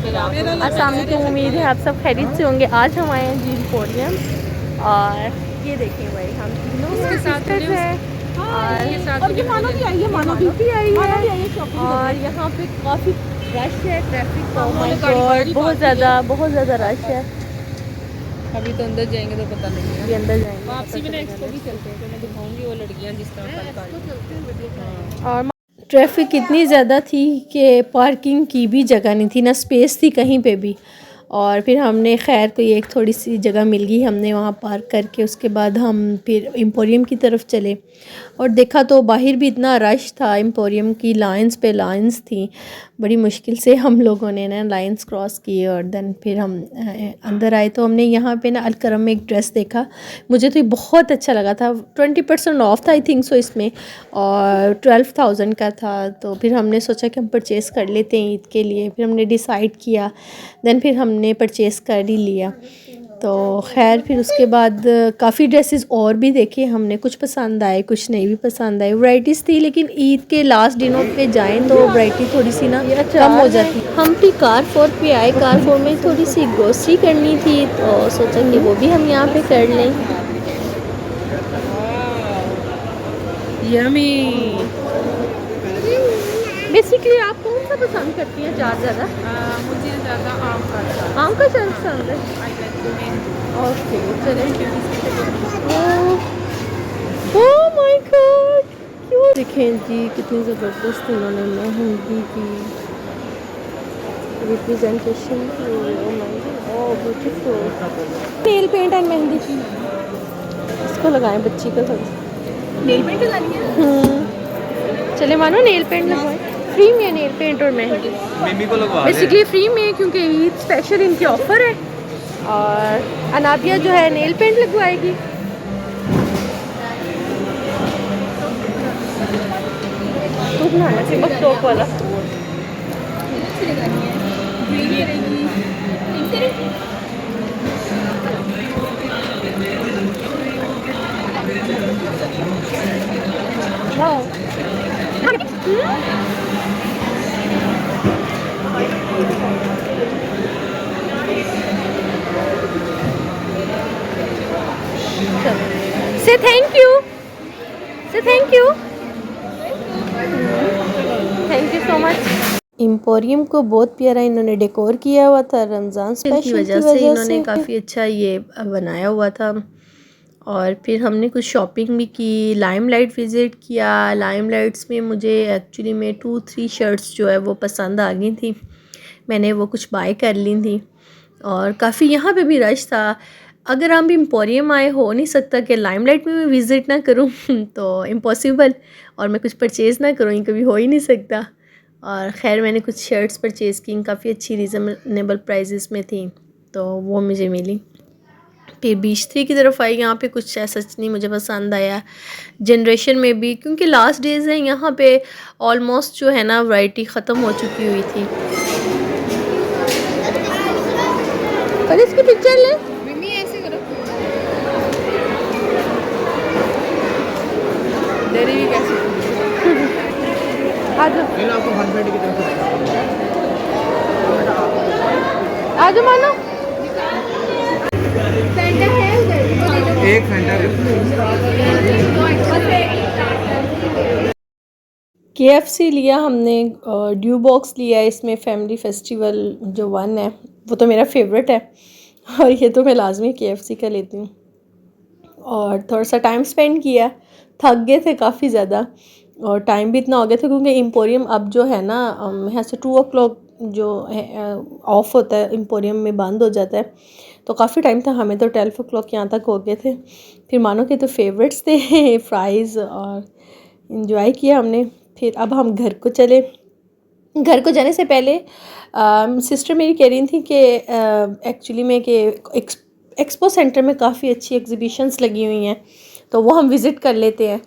अस्सलाम वालेकुम, उम्मीद है आप सब खैरियत से होंगे। आज हम आए हैं जी एम्पोरियम और ये देखें भाई हम तीनों सिस्टर्स हैं और ये मानो भी आई है, मानो भी आई है और यहाँ पे काफ़ी रश है, ट्रैफिक का बहुत ज़्यादा रश है। अभी तो अंदर जाएंगे तो पता नहीं है, अभी अंदर जाएंगे वापसी में एक्सपो भी चलते हैं तो मैं दिखाऊंगी वो लड़कियां जिस तरह और ट्रैफिक इतनी ज़्यादा थी कि पार्किंग की भी जगह नहीं थी, ना स्पेस थी कहीं पे भी। और फिर हमने खैर कोई एक थोड़ी सी जगह मिल गई, हमने वहाँ पार्क करके उसके बाद हम फिर एम्पोरियम की तरफ चले और देखा तो बाहर भी इतना रश था। एम्पोरियम की लाइंस पे लाइंस थी, बड़ी मुश्किल से हम लोगों ने ना लाइंस क्रॉस किए और देन फिर हम अंदर आए। तो हमने यहाँ पे ना अलकरम में एक ड्रेस देखा, मुझे तो ये बहुत अच्छा लगा था। 20% ऑफ था आई थिंक सो इसमें और 12,000 का था। तो फिर हमने सोचा कि हम परचेज़ कर लेते हैं ईद के लिए। फिर हमने डिसाइड किया, देन फिर हमने परचेज़ कर ही लिया। तो खैर फिर उसके बाद काफ़ी ड्रेसेस और भी देखे हमने, कुछ पसंद आए कुछ नहीं भी पसंद आए। वैराइटीज़ थी लेकिन ईद के लास्ट दिनों पे जाएं तो वैरायटी थोड़ी सी ना कम हो जाती। हम फिर कार4 पे आए, कार4 में थोड़ी सी ग्रोसरी करनी थी तो सोचा कि वो भी हम यहाँ पे कर लें। यमी। बेसिकली आप कौन सा पसंद करती हैं ज़्यादा? मुझे ज़्यादा आम का अचार पसंद है। ओके चलें। ओह माय गॉड क्यों देखें जी कितनी ज़बरदस्त इन्होंने मेहंदी की रिप्रेजेंटेशन की। Oh my god, oh beautiful. Nail paint and mehndi की इसको लगाएं बच्ची का थोड़ा। नेल पेंट लगानी है। चले मानो नेल पेंट लगवाएं, फ्री में नेल पेंट और मेहंदी मिमी को लगवा बेसिकली फ्री में, क्योंकि ईद स्पेशल इनके ऑफ़र है। और अनाबिया जो है नेल पेंट लगवाएगी। तो बनाना चाहिए बस टॉप वाला। से थैंक यू, से thank you, thank you so much. Emporium को बहुत प्यारा इन्होंने डेकोर किया हुआ था, रमज़ान स्पेशल की वजह से इन्होंने काफ़ी अच्छा ये बनाया हुआ था। और फिर हमने कुछ शॉपिंग भी की, लाइमलाइट विज़िट किया। लाइमलाइट्स में मुझे एक्चुअली में 2-3 शर्ट्स जो है वो पसंद आ गई थी, मैंने वो कुछ बाय कर ली थी। और काफ़ी यहाँ पे भी रश था। अगर हम भी एम्पोरियम आए, हो नहीं सकता कि लाइमलाइट में मैं विज़िट ना करूँ तो इम्पॉसिबल, और मैं कुछ परचेज़ ना करूँ, ये कभी हो ही नहीं सकता। और ख़ैर मैंने कुछ शर्ट्स परचेज़ की, काफ़ी अच्छी रीज़नेबल प्राइसेस में थी, तो वो मुझे मिली। फिर बीच 3 की तरफ आई, यहाँ पे कुछ ऐसा नहीं मुझे पसंद आया। जनरेशन में भी क्योंकि लास्ट डेज़ हैं, यहाँ पे ऑलमोस्ट जो है ना वैरायटी ख़त्म हो चुकी हुई थी। और इसकी पिक्चर ले मिमी ऐसे करो। डेरी भी कैसे आज आपको 100 की तरफ आज मानो एक फैंटा KFC लिया हमने, ड्यू बॉक्स लिया। इसमें फैमिली फेस्टिवल जो 1 है वो तो मेरा फेवरेट है और ये तो मैं लाजमी KFC का लेती हूँ। और थोड़ा सा टाइम स्पेंड किया, थक गए थे काफ़ी ज़्यादा और टाइम भी इतना हो गया था क्योंकि एम्पोरियम अब जो है ना यहाँ से 2 o'clock जो है ऑफ़ होता है, एम्पोरियम में बंद हो जाता है। तो काफ़ी टाइम था, हमें तो 12 o'clock यहाँ तक हो गए थे। फिर मानो कि तो फेवरेट्स थे फ्राइज़ और इंजॉय किया हमने। फिर अब हम घर को चले। घर को जाने से पहले सिस्टर मेरी कह रही थी कि एक्चुअली में कि एक्सपो सेंटर में काफ़ी अच्छी एग्जीबिशंस लगी हुई हैं, तो वो हम विज़िट कर लेते हैं।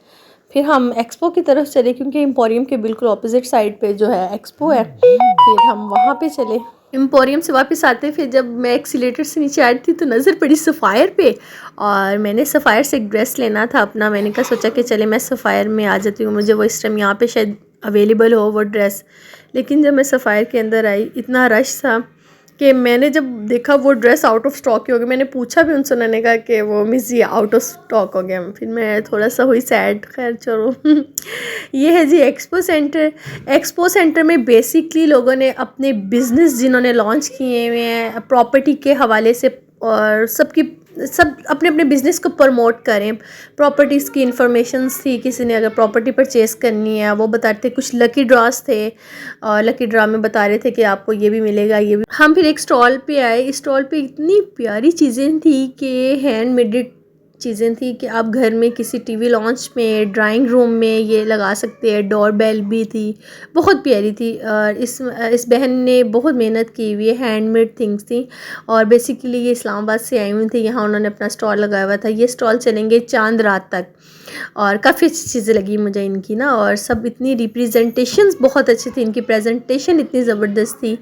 फिर हम एक्सपो की तरफ चले क्योंकि एम्पोरियम के बिल्कुल ऑपोजिट साइड पे जो है एक्सपो है, फिर हम वहाँ पे चले। एम्पोरियम से वापस आते फिर जब मैं एक्सीलेटर से नीचे आ रही थी तो नज़र पड़ी सफ़ायर पे, और मैंने सफ़ायर से एक ड्रेस लेना था अपना। मैंने कहा सोचा कि चले मैं सफ़ायर में आ जाती हूँ, मुझे वो इस टाइम यहाँ पे शायद अवेलेबल हो वो ड्रेस। लेकिन जब मैं सफ़ायर के अंदर आई इतना रश था कि मैंने जब देखा वो ड्रेस आउट ऑफ स्टॉक हो गया, मैंने पूछा भी उनसे, उन्होंने कहा कि वो मिस ये आउट ऑफ स्टॉक हो गया। फिर मैं थोड़ा सा हुई सैड। खैर चलो ये है जी एक्सपो सेंटर। एक्सपो सेंटर में बेसिकली लोगों ने अपने बिज़नेस जिन्होंने लॉन्च किए हुए हैं प्रॉपर्टी के हवाले से, और सब अपने अपने बिज़नेस को प्रमोट करें। प्रॉपर्टीज़ की इंफॉर्मेशंस थी, किसी ने अगर प्रॉपर्टी परचेज़ करनी है वो बताते, कुछ लकी ड्रॉस थे और लकी ड्रॉ में बता रहे थे कि आपको ये भी मिलेगा, ये भी। हम फिर एक स्टॉल पे आए। इस स्टॉल पे इतनी प्यारी चीज़ें थी कि हैंडमेड चीज़ें थी कि आप घर में किसी टीवी लॉन्च में, ड्राइंग रूम में ये लगा सकते हैं। डोर बेल भी थी, बहुत प्यारी थी। और इस बहन ने बहुत मेहनत की हुई है, हैंडमेड थिंग्स थी। और बेसिकली ये इस्लामाबाद से आई हुई थी, यहाँ उन्होंने अपना स्टॉल लगाया हुआ था। ये स्टॉल चलेंगे चांद रात तक, और काफ़ी अच्छी चीज़ें लगी मुझे इनकी ना। और सब इतनी रिप्रेजेंटेशंस बहुत अच्छी थी, इनकी प्रेजेंटेशन इतनी ज़बरदस्त थी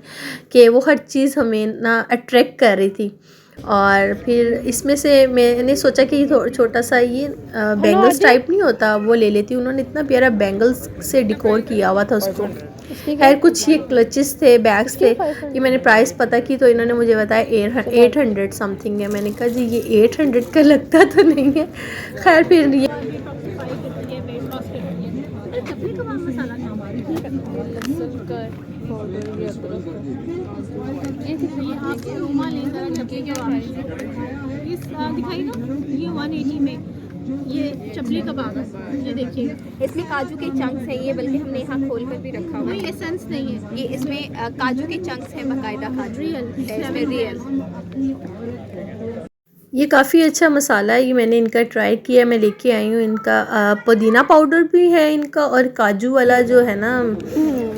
कि वो हर चीज़ हमें ना अट्रैक्ट कर रही थी। और फिर इसमें से मैंने सोचा कि छोटा सा ये बैंगल्स टाइप नहीं होता, वो ले लेती। उन्होंने इतना प्यारा बैंगल्स से डिकोर किया हुआ था उसको। खैर कुछ ये क्लचेस थे, बैग्स थे। ये मैंने प्राइस पता की तो इन्होंने मुझे बताया 800 समथिंग है। मैंने कहा जी ये 800 का लगता तो नहीं है। खैर फिर ये दिखाई ना, ये 180 में ये चपली कबाब है, ये देखिए। इसमें काजू के चंक्स हैं ये, बल्कि हमने यहाँ खोल कर भी रखा हुआ ये है। एसेंस नहीं है, ये इसमें काजू के चंक्स हैं, बाकायदा काजू इसमें रियल। ये काफ़ी अच्छा मसाला है, ये मैंने इनका ट्राई किया, मैं लेके आई हूँ। इनका पुदीना पाउडर भी है इनका, और काजू वाला जो है ना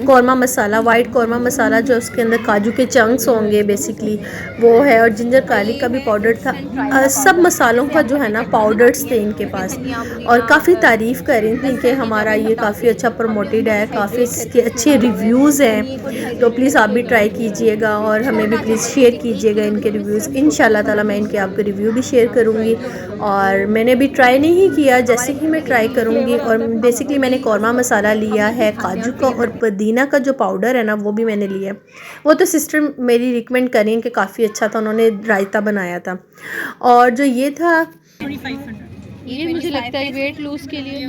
कौरमा मसाला, वाइट कौरमा मसाला, जो उसके अंदर काजू के चंक्स होंगे बेसिकली वो है। और जिंजर गार्लिक का भी पाउडर था। सब मसालों का जो है ना पाउडर्स थे इनके पास। और काफ़ी तारीफ़ कर रही थी कि हमारा ये काफ़ी अच्छा प्रमोटेड है, काफ़ी इसके अच्छे रिव्यूज़ हैं। तो प्लीज़ आप भी ट्राई कीजिएगा और हमें भी प्लीज़ शेयर कीजिएगा इनके रिव्यूज़। इंशाल्लाह ताला मैं इनके आपके रिव्यू भी शेयर करूँगी। और मैंने भी ट्राई नहीं किया, जैसे ही मैं ट्राई करूँगी। और बेसिकली मैंने कौरमा मसाला लिया है, काजू का और पुदीना का जो पाउडर है ना वो भी मैंने लिया। वो तो सिस्टर मेरी रिकमेंड करें कि काफ़ी अच्छा था, उन्होंने रायता बनाया था। और जो ये था ये मुझे लगता है वेट लूज के लिए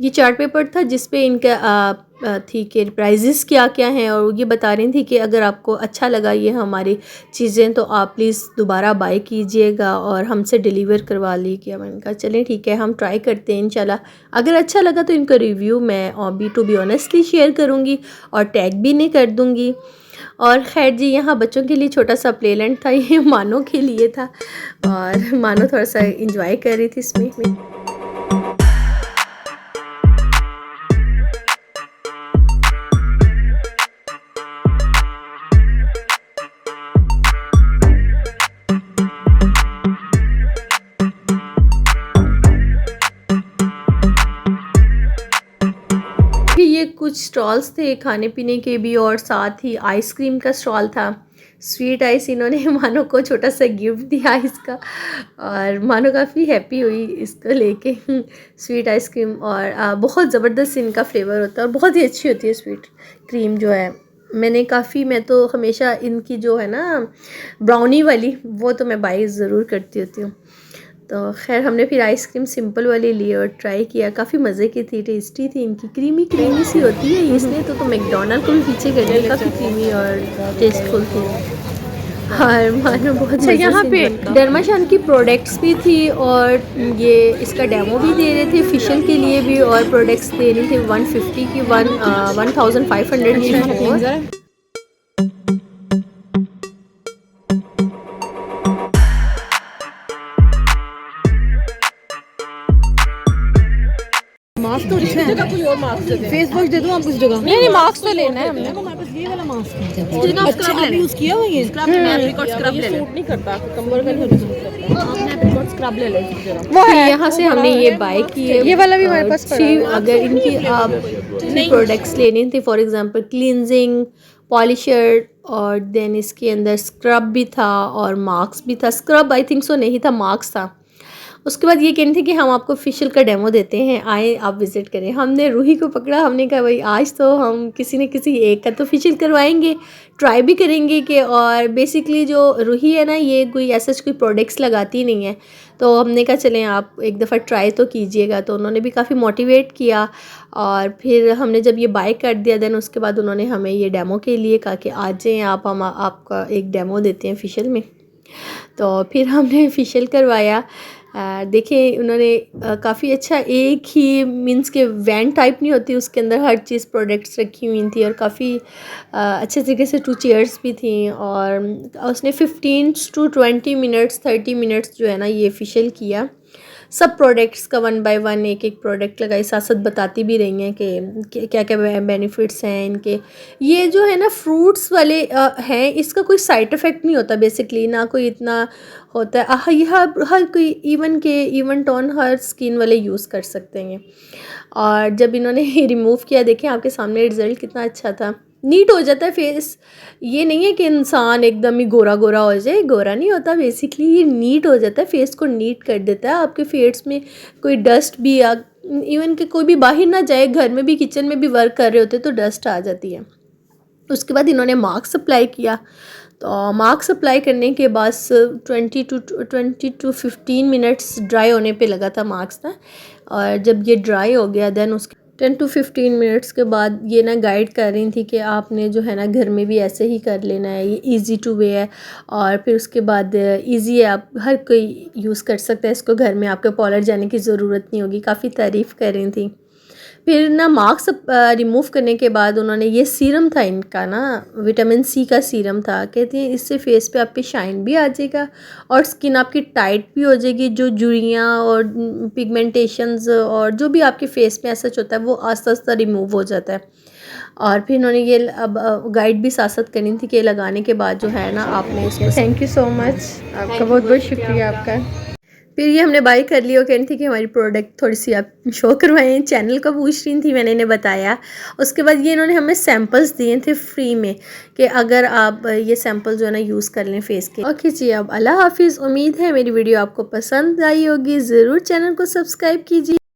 ये चार्ट पेपर था जिसपे इनका थी कि प्राइजेस क्या क्या हैं। और ये बता रही थी कि अगर आपको अच्छा लगा ये हमारी चीज़ें तो आप प्लीज़ दोबारा बाय कीजिएगा और हमसे डिलीवर करवा लीजिए। मैंने कहा चलें ठीक है, हम ट्राई करते हैं इंशाल्लाह। अगर अच्छा लगा तो इनका रिव्यू मैं टू बी ऑनेस्टली शेयर करूँगी और टैग भी नहीं कर दूँगी। और खैर जी यहाँ बच्चों के लिए छोटा सा प्लेलैंड था, ये मानो के लिए था और मानो थोड़ा सा इंजॉय कर रही थी इसमें। ये कुछ स्टॉल्स थे खाने पीने के भी, और साथ ही आइसक्रीम का स्टॉल था। स्वीट आइस इन्होंने मानो को छोटा सा गिफ्ट दिया इसका, और मानो काफ़ी हैप्पी हुई इसको लेके स्वीट आइसक्रीम। और बहुत ज़बरदस्त इनका फ्लेवर होता है और बहुत ही अच्छी होती है स्वीट क्रीम जो है। मैं तो हमेशा इनकी जो है ना ब्राउनी वाली वो तो मैं बाई ज़रूर करती होती हूँ। तो खैर हमने फिर आइसक्रीम सिंपल वाली ली और ट्राई किया, काफ़ी मज़े की थी, टेस्टी थी। इनकी क्रीमी क्रीमी सी होती है इसलिए तो मैकडोनल्ड को भी पीछे कर दिया, काफ़ी क्रीमी और टेस्टफुल थी। और मानो बहुत अच्छा। यहाँ पे डर्माशान की प्रोडक्ट्स भी थी और ये इसका डेमो भी दे रहे थे फेशियल के लिए भी, और प्रोडक्ट्स दे रहे थे 150 की 1500 की। मास्क तो जगह कोई और मास्क दे, फेस वॉश दे दूं आप उस जगह? नहीं मास्क तो लेना है हमने। हमारे पास ये वाला मास्क है, अच्छा आप यूज किया हुआ ये स्क्रब ले ले, सूट नहीं करता, कंबल का नहीं सूट करता। आपने एप्रिकॉट स्क्रब ले ले वो है। यहाँ से हमने ये बाय किए, ये वाला भी हमारे पास पड़ा है। अगर इनकी आप प्रोडक्ट्स लेनी थी, फॉर एग्जांपल क्लींजिंग पॉलिशर, और देन इसके अंदर स्क्रब भी था और मास्क भी था। स्क्रब आई थिंक सो नहीं था, मास्क था। उसके बाद ये कहते थे कि हम आपको फेशियल का डेमो देते हैं, आए आप विज़िट करें। हमने रूही को पकड़ा, हमने कहा भाई आज तो हम किसी न किसी एक का तो फेशियल करवाएंगे, ट्राई भी करेंगे कि। और बेसिकली जो रूही है ना, ये कोई ऐसा कोई प्रोडक्ट्स लगाती नहीं है, तो हमने कहा चलें आप एक दफ़ा ट्राई तो कीजिएगा। तो उन्होंने भी काफ़ी मोटिवेट किया और फिर हमने जब ये बाय कर दिया देन उसके बाद उन्होंने हमें ये डेमो के लिए कहा कि आ जाएँ आप, हम आपका एक डेमो देते हैं फेशियल में। तो फिर हमने फेशियल करवाया। देखें उन्होंने काफ़ी अच्छा, एक ही मींस के वैन टाइप नहीं होती, उसके अंदर हर चीज़ प्रोडक्ट्स रखी हुई थी और काफ़ी अच्छे तरीके से 2 चेयर्स भी थी। और उसने 15 to 20 मिनट्स 30 मिनट्स जो है ना ये फेशियल किया। सब प्रोडक्ट्स का 1 बाय 1 एक एक प्रोडक्ट लगाई, साथ साथ बताती भी रही हैं कि क्या क्या बेनिफिट्स हैं इनके। ये जो है ना फ्रूट्स वाले हैं, इसका कोई साइड इफ़ेक्ट नहीं होता बेसिकली, ना कोई इतना होता है। ये हर कोई इवन टोन हर स्किन वाले यूज़ कर सकते हैं। और जब इन्होंने रिमूव किया, देखें आपके सामने रिज़ल्ट कितना अच्छा था, नीट हो जाता है फेस। ये नहीं है कि इंसान एकदम ही गोरा गोरा हो जाए, गोरा नहीं होता बेसिकली, ये नीट हो जाता है, फेस को नीट कर देता है। आपके फेस में कोई डस्ट भी या इवन कि कोई भी बाहर ना जाए, घर में भी किचन में भी वर्क कर रहे होते तो डस्ट आ जाती है। उसके बाद इन्होंने मास्क अप्लाई किया। तो मास्क अप्लाई करने के बाद 20 to 15 मिनट्स ड्राई होने पे लगा था मास्क ना। और जब ये ड्राई हो गया देन उसके 10 to 15 मिनट्स के बाद ये ना गाइड कर रही थी कि आपने जो है ना घर में भी ऐसे ही कर लेना है, ये इजी टू वे है। और फिर उसके बाद इजी है, आप हर कोई यूज़ कर सकता है इसको, घर में आपके पार्लर जाने की ज़रूरत नहीं होगी। काफ़ी तारीफ़ कर रही थी। फिर ना मास्क रिमूव करने के बाद उन्होंने ये सीरम था इनका ना, विटामिन सी का सीरम था। कहती हैं इससे फेस पे आप पे शाइन भी आ जाएगा और स्किन आपकी टाइट भी हो जाएगी, जो जुड़ियाँ और पिगमेंटेशंस और जो भी आपके फेस में ऐसा होता है वो आस्ता आस्ता रिमूव हो जाता है। और फिर उन्होंने ये अब गाइड भी साथ साथ करनी थी कि लगाने के बाद जो है ना आपने इसको। थैंक यू सो मच, आपका बहुत बहुत शुक्रिया आपका। फिर ये हमने बाई कर ली और कहनी थी कि हमारी प्रोडक्ट थोड़ी सी आप शो करवाएं, चैनल का पूछ रही थी, मैंने इन्हें बताया। उसके बाद ये इन्होंने हमें सैम्पल्स दिए थे फ्री में कि अगर आप ये सैम्पल जो है ना यूज़ कर लें फेस के। ओके जी, अब अल्लाह हाफिज़। उम्मीद है मेरी वीडियो आपको पसंद आई होगी, ज़रूर चैनल को सब्सक्राइब कीजिए।